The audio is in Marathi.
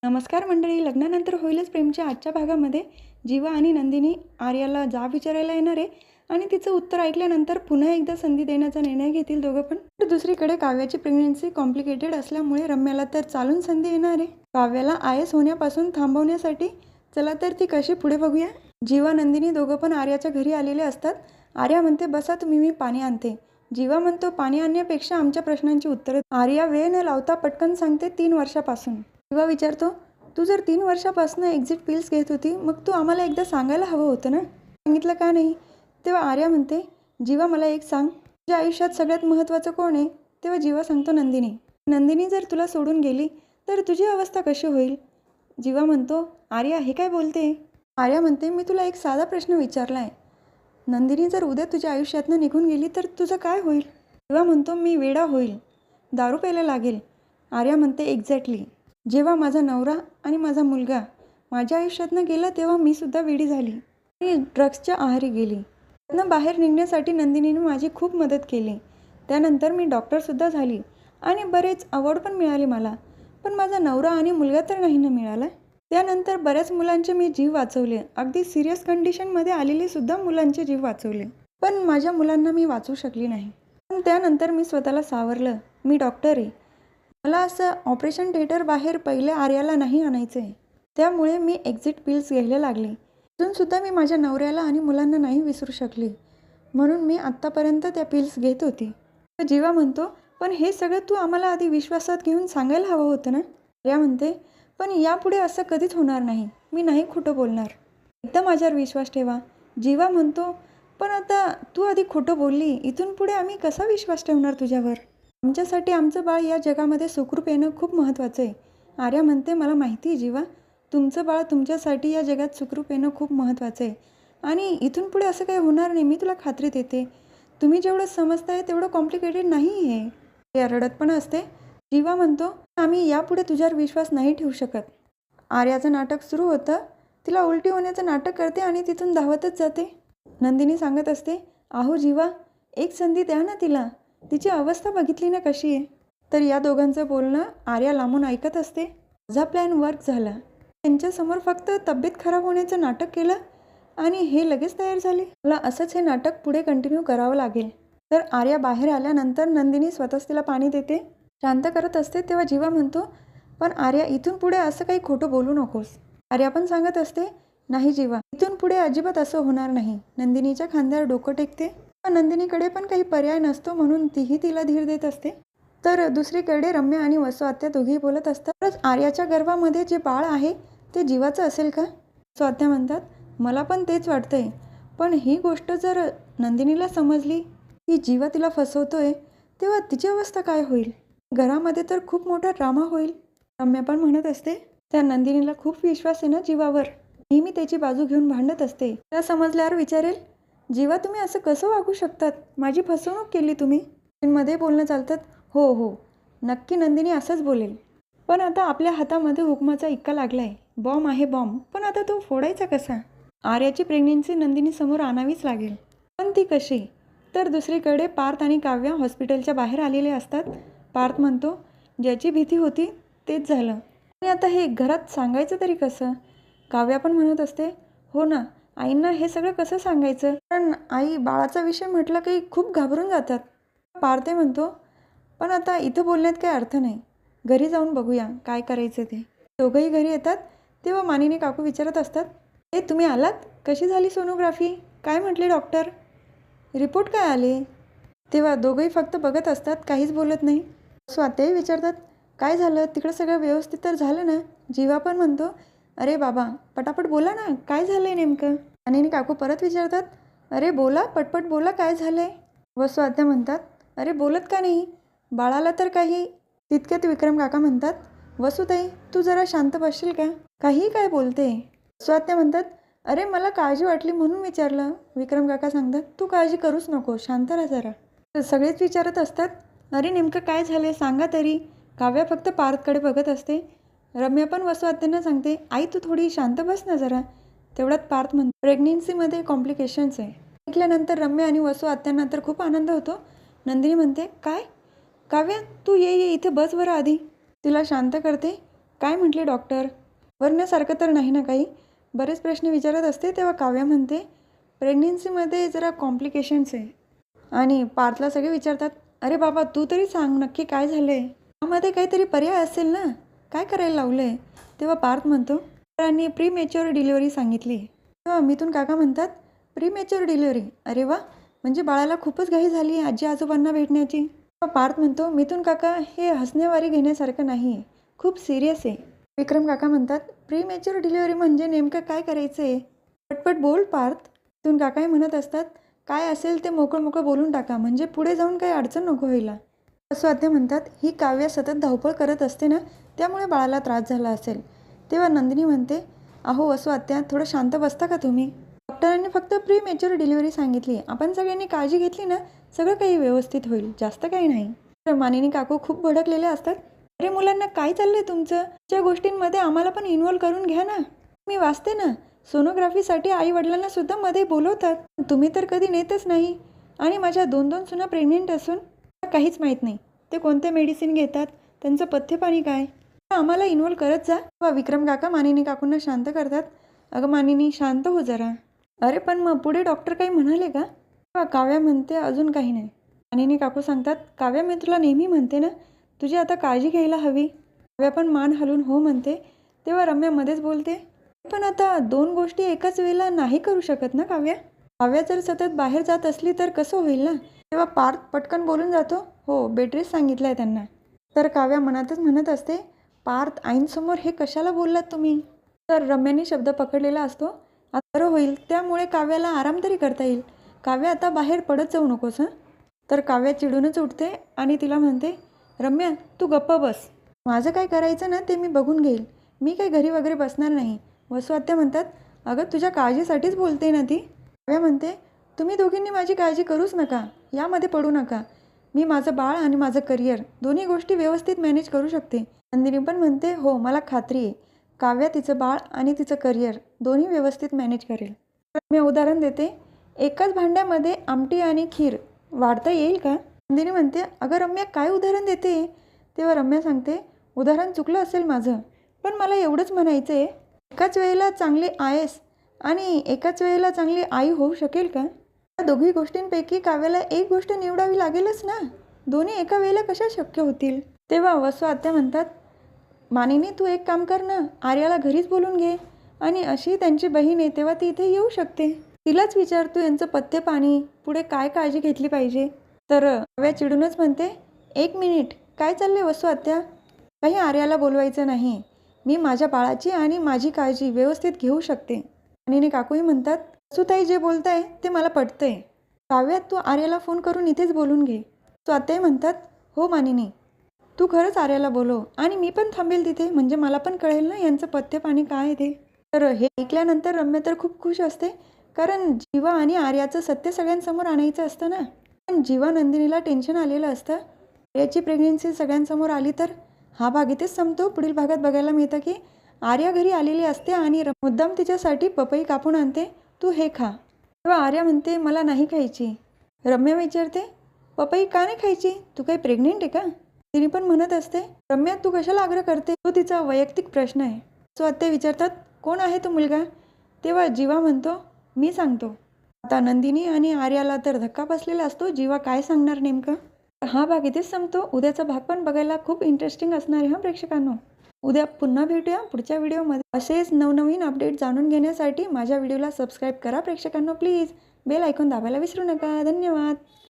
नमस्कार मंडळी. लग्नानंतर होईलच प्रेमच्या आजच्या भागामध्ये जीवा आणि नंदिनी आर्याला जाब विचारायला येणार आहे आणि तिचं उत्तर ऐकल्यानंतर पुन्हा एकदा संधी देण्याचा निर्णय घेतील दोघं पण. तर दुसरीकडे काव्याची प्रेग्नन्सी कॉम्प्लिकेटेड असल्यामुळे रम्याला तर चालून संधी येणार आहे काव्याला आयएस होण्यापासून थांबवण्यासाठी. चला तर ती कशी पुढे बघूया. जीवा नंदिनी दोघं पण आर्याच्या घरी आलेले असतात. आर्या म्हणते बसा तुम्ही, मी पाणी आणते. जीवा म्हणतो पाणी आणण्यापेक्षा आमच्या प्रश्नांची उत्तरं. आर्या वेळ न लावता पटकन सांगते 3 वर्षापासून. जीवा विचारतो तू जर 3 वर्षापासून एक्झिट पिल्स घेत होती मग तू आम्हाला एकदा सांगायला हवं होतं ना, सांगितलं का नाही. तेव्हा आर्या म्हणते जीवा मला एक सांग, तुझ्या आयुष्यात सगळ्यात महत्त्वाचं कोण आहे. तेव्हा जीवा सांगतो नंदिनी. नंदिनी जर तुला सोडून गेली तर तुझी अवस्था कशी होईल. जीवा म्हणतो आर्या हे काय बोलते. आर्या म्हणते मी तुला एक साधा प्रश्न विचारला आहे. नंदिनी जर उद्या तुझ्या आयुष्यातनं निघून गेली तर तुझं काय होईल. जीवा म्हणतो मी वेडा होईल, दारू प्यायला लागेल. आर्या म्हणते एक्झॅक्टली. जेव्हा माझा नवरा आणि माझा मुलगा माझ्या आयुष्यातनं गेला तेव्हा मी सुद्धा वेडी झाली आणि ड्रग्सच्या आहारी गेली. त्यातनं बाहेर निघण्यासाठी नंदिनीने माझी खूप मदत केली. त्यानंतर मी डॉक्टरसुद्धा झाली आणि बरेच अवॉर्ड पण मिळाले मला. पण माझा नवरा आणि मुलगा तर नाही ना मिळाला. त्यानंतर बऱ्याच मुलांचे मी जीव वाचवले, अगदी सिरियस कंडिशनमध्ये आलेले सुद्धा मुलांचे जीव वाचवले. पण माझ्या मुलांना मी वाचवू शकली नाही. पण त्यानंतर मी स्वतःला सावरलं. मी डॉक्टर आहे. मला असं ऑपरेशन थिएटर बाहेर पहिल्या आर्याला नाही आणायचं आहे. त्यामुळे मी एक्झिट पिल्स घ्यायला लागले. अजूनसुद्धा मी माझ्या नवऱ्याला आणि मुलांना नाही विसरू शकले, म्हणून मी आत्तापर्यंत त्या पिल्स घेत होती. तर जीवा म्हणतो पण हे सगळं तू आम्हाला आधी विश्वासात घेऊन सांगायला हवं होतं ना. आर्या म्हणते पण यापुढे असं कधीच होणार नाही. मी नाही खोटं बोलणार. एकदा माझ्यावर विश्वास ठेवा. जीवा म्हणतो पण आता तू आधी खोटं बोलली, इथून पुढे आम्ही कसा विश्वास ठेवणार तुझ्यावर. आमच्यासाठी आमचं बाळ या जगामध्ये सुखरूप येणं खूप महत्त्वाचं आहे. आर्या म्हणते मला माहिती आहे जीवा, तुमचं बाळ तुमच्यासाठी या जगात सुखरूप येणं खूप महत्त्वाचं आहे आणि इथून पुढे असं काही होणार नाही, मी तुला खात्री देते. तुम्ही जेवढं समजताय तेवढं कॉम्प्लिकेटेड नाही आहे. या रडत पण असते. जीवा म्हणतो आम्ही यापुढे तुझ्यावर विश्वास नाही ठेवू शकत. आर्याचं नाटक सुरू होतं. तिला उलटी होण्याचं नाटक करते आणि तिथून धावतच जाते. नंदिनी सांगत असते आहो जीवा, एक संधी द्या ना तिला, तिची अवस्था बघितली ना कशी आहे. तर या दोघांचं बोलणं आर्या लांबून ऐकत असते. माझा प्लॅन वर्क झाला. त्यांच्यासमोर फक्त तब्येत खराब होण्याचं नाटक केलं आणि हे लगेच तयार झाले. मला असंच हे नाटक पुढे कंटिन्यू करावं लागेल. तर आर्या बाहेर आल्यानंतर नंदिनी स्वतःच तिला पाणी देते, शांत करत असते. तेव्हा जीवा म्हणतो पण आर्या इथून पुढे असं काही खोटं बोलू नकोस. आर्या पण सांगत असते नाही जीवा, इथून पुढे अजिबात असं होणार नाही. नंदिनीच्या खांद्यावर डोकं टेकते. नंदिनीकडे पण काही पर्याय नसतो म्हणून तीही तिला धीर देत असते. तर दुसरीकडे रम्या आणि वसू आत्या दोघेही बोलत असतात. आर्याच्या गर्भामध्ये जे बाळ आहे ते जीवाचं असेल का. वसू आत्या म्हणतात मला पण तेच वाटतंय, पण ही गोष्ट जर नंदिनीला समजली की जीवा तिला फसवतोय तेव्हा तिची अवस्था काय होईल. घरामध्ये तर खूप मोठा ड्रामा होईल. रम्या पण म्हणत असते त्या नंदिनीला खूप विश्वास आहे ना जीवावर, नेहमी त्याची बाजू घेऊन भांडत असते. त्या समजल्यावर विचारेल जीवा तुम्ही असं कसं वागू शकतात, माझी फसवणूक केली तुम्ही. मध्ये बोलणं चालतात. हो हो नक्की नंदिनी असंच बोलेल. पण आता आपल्या हातामध्ये हुकमाचा इक्का लागलाय. बॉम्ब आहे बॉम्ब, पण आता तो फोडायचा कसा. आर्याची प्रेग्नेन्सी नंदिनी समोर आणावीच लागेल. पण ती कशी. तर दुसरीकडे पार्थ आणि काव्या हॉस्पिटलच्या बाहेर आलेले असतात. पार्थ म्हणतो ज्याची भीती होती तेच झालं आणि आता हे घरात सांगायचं तरी कसं. काव्या पण म्हणत असते हो ना, आईंना हे सगळं कसं सांगायचं, कारण आई बाळाचा विषय म्हटलं काही खूप घाबरून जातात. पार्थ म्हणतो पण आता इथं बोलण्यात काही अर्थ नाही, घरी जाऊन बघूया काय करायचं ते. दोघंही घरी येतात तेव्हा मानिनी काकू विचारत असतात ए तुम्ही आलात, कशी झाली सोनोग्राफी, काय म्हटले डॉक्टर, रिपोर्ट काय आले. तेव्हा दोघंही फक्त बघत असतात, काहीच बोलत नाही. स्वात्याही विचारतात काय झालं, तिकडं सगळं व्यवस्थित तर झालं ना. जीवा पण म्हणतो अरे बाबा पटापट बोला ना, काय झालं आहे नेमकं. मानिनी काकू परत विचारतात अरे बोला पटपट बोला काय झालं आहे. वसू आत्या म्हणतात अरे बोलत का नाही, बाळाला तर काही. तितक्यात विक्रम काका म्हणतात वसुताई तू जरा शांत बसशील का, काही काय बोलते. वसू आत्या म्हणतात अरे मला काळजी वाटली म्हणून विचारलं. विक्रम काका सांगतात तू काळजी करूच नको, शांत राहा जरा. तर सगळेच विचारत असतात अरे नेमकं काय झालं सांगा तरी. काव्या फक्त पार्थकडे बघत असते. रम्या पण वसू आत्यांना सांगते आई तू थोडी शांत बस ना जरा. तेवढ्यात पार्थ म्हणतो प्रेग्नेन्सीमध्ये कॉम्प्लिकेशन्स आहे. ऐकल्यानंतर रम्या आणि वसू आत्यांना तर खूप आनंद होतो. नंदिनी म्हणते काय काव्या तू ये इथे बस बरं आधी. तिला शांत करते. काय म्हटले डॉक्टर? घाबरण्यासारखं तर नाही ना काही? बरेच प्रश्न विचारत असते तेव्हा काव्या म्हणते, प्रेग्नेन्सीमध्ये जरा कॉम्प्लिकेशन्स आहे. आणि पार्थला सगळे विचारतात, अरे बाबा तू तरी सांग नक्की काय झालं आहे? त्यामध्ये काहीतरी पर्याय असेल ना? काय करायला लावलं आहे? तेव्हा पार्थ म्हणतो, डॉक्टरांनी प्रीमॅच्युअर डिलिव्हरी सांगितली. तेव्हा मिथून काका म्हणतात, प्रीमॅच्युअर डिलिव्हरी? अरे वा, म्हणजे बाळाला खूपच घाई झाली आजी आजोबांना भेटण्याची. तेव्हा पार्थ म्हणतो, मिथून काका हे हसण्यावारी घेण्यासारखं नाही आहे, खूप सिरियस आहे. विक्रम काका म्हणतात, प्रीमॅच्युअर डिलिव्हरी म्हणजे नेमकं काय करायचं आहे? पटपट बोल पार्थ. मिथून काकाही म्हणत असतात, काय असेल ते मोकळं बोलून टाका, म्हणजे पुढे जाऊन काही अडचण नको व्हायला. वसुआत्या म्हणतात, ही काव्या सतत धावपळ करत असते ना, त्यामुळे बाळाला त्रास झाला असेल. तेव्हा नंदिनी म्हणते, अहो वसुआत्या थोडं शांत बसता का तुम्ही? डॉक्टरांनी फक्त प्रीमॅच्युअर डिलिव्हरी सांगितली, आपण सगळ्यांनी काळजी घेतली ना सगळं काही व्यवस्थित होईल, जास्त काही नाही. तर मानिनी काकू खूप भडकलेले असतात, अरे मुलांना काय चाललंय तुमचं? ज्या गोष्टींमध्ये आम्हाला पण इन्व्हॉल्व करून घ्या ना. मी वाचते ना, सोनोग्राफीसाठी आई वडिलांना सुद्धा मध्ये बोलवतात, तुम्ही तर कधी नेतच नाही. आणि माझ्या 2-2 सुना प्रेग्नेंट असून काहीच माहीत नाही ते कोणते मेडिसिन घेतात, त्यांचं पथ्यपाणी काय, आम्हाला इन्व्हॉल्व करत जा. वा विक्रम काका मानिनी काकूंना शांत करतात, अगं मानिनी शांत हो जरा. अरे पण मग पुढे डॉक्टर काही म्हणाले का? तेव्हा काव्या म्हणते, अजून काही नाही. मानिनी काकू सांगतात, काव्या मी तुला नेहमी म्हणते ना, तुझी आता काळजी घ्यायला हवी. काव्या पण मान हलून हो म्हणते. तेव्हा रम्या मध्येच बोलते, पण आता 2 गोष्टी एकाच वेळेला नाही करू शकत ना काव्या? काव्या जर सतत बाहेर जात असली तर कसं होईल ना? तेव्हा पार्थ पटकन बोलून जातो, हो बेड रेस्ट सांगितलं आहे त्यांना. तर काव्या मनातच म्हणत असते, पार्थ आईंसमोर हे कशाला बोललात तुम्ही? तर रम्याने शब्द पकडलेला असतो, आता बरं होईल, त्यामुळे काव्याला आराम तरी करता येईल. काव्या आता बाहेर पडत जाऊ नकोस हं. तर काव्या चिडूनच उठते आणि तिला म्हणते, रम्या तू गप्प बस, माझं काय करायचं ना ते मी बघून घेईल, मी काही घरी वगैरे बसणार नाही. वसुआत्या म्हणतात, अगं तुझ्या काळजीसाठीच बोलते ना ती. काव्या म्हणते, तुम्ही दोघींनी माझी काळजी करूच नका, यामध्ये पडू नका. मी माझं बाळ आणि माझं करिअर दोन्ही गोष्टी व्यवस्थित मॅनेज करू शकते. नंदिनी पण म्हणते, हो मला खात्री आहे, काव्या तिचं बाळ आणि तिचं करिअर दोन्ही व्यवस्थित मॅनेज करेल. मी उदाहरण देते, एकाच भांड्यामध्ये आमटी आणि खीर वाढता येईल का? नंदिनी म्हणते, अगं रम्या काय उदाहरण देते? तेव्हा रम्या सांगते, उदाहरण चुकलं असेल माझं, पण मला एवढंच म्हणायचं आहे, एकाच वेळेला चांगली आय-एस आणि एकाच वेळेला चांगली आई होऊ शकेल का? या दोघी गोष्टींपैकी काव्याला एक गोष्ट निवडावी लागेलच ना, दोन्ही एका वेळेला कशा शक्य होतील? तेव्हा वसुआत्या म्हणतात, मानिनी तू एक काम कर ना, आर्याला घरीच बोलून घे, आणि अशी त्यांची बहीण आहे तेव्हा ती इथे येऊ शकते, तिलाच विचार तू यांचं पथ्य पाणी पुढे काय काळजी घेतली पाहिजे. तर काव्या चिडूनच म्हणते, 1 मिनिट, काय चालले वसुआत्या? काही आर्याला बोलवायचं नाही, मी माझ्या बाळाची आणि माझी काळजी व्यवस्थित घेऊ शकते. मानिनी काकूही म्हणतात, वसुताई जे बोलताय ते मला पटतंय, काव्यात तू आर्याला फोन करून इथेच बोलून घे. वसुआत्याही म्हणतात, हो मानिनी तू खरंच आर्याला बोलव, आणि मी पण थांबेल तिथे, म्हणजे मला पण कळेल ना यांचं पथ्य पाणी काय आहे ते. तर हे ऐकल्यानंतर रम्या तर खूप खुश असते, कारण जीवा आणि आर्याचं सत्य सगळ्यांसमोर आणायचं असतं ना. पण जीवा नंदिनीला टेन्शन आलेलं असतं, आर्याची प्रेग्नेन्सी सगळ्यांसमोर आली तर. हा भाग इथेच संपतो. पुढील भागात बघायला मिळतं की आर्या घरी आलेली असते आणि मुद्दाम तिच्यासाठी पपई कापून आणते, तू हे खा. तेव्हा आर्या म्हणते, मला नाही खायची. रम्या विचारते, पपई का नाही खायची, तू काही प्रेग्नेंट आहे का? तिने पण म्हणत असते, रम्या तू कशाला आग्रह करते, तो तिचा वैयक्तिक प्रश्न आहे. सो आत्या विचारतात, कोण आहे तो मुलगा? तेव्हा जीवा म्हणतो, मी सांगतो. आता नंदिनी आणि आर्याला तर धक्का बसलेला असतो, जीवा काय सांगणार नेमकं. हा भाग इथेच संपतो. उद्याचा भाग पण बघायला खूप इंटरेस्टिंग असणार आहे प्रेक्षकांनो. उद्या पुन्हा भेटूया पुढच्या व्हिडिओमध्ये. असेच नवनवीन अपडेट जाणून घेण्यासाठी माझ्या व्हिडिओला सबस्क्राईब करा प्रेक्षकांनो प्लीज. बेल आयकॉन दाबायला विसरू नका. धन्यवाद.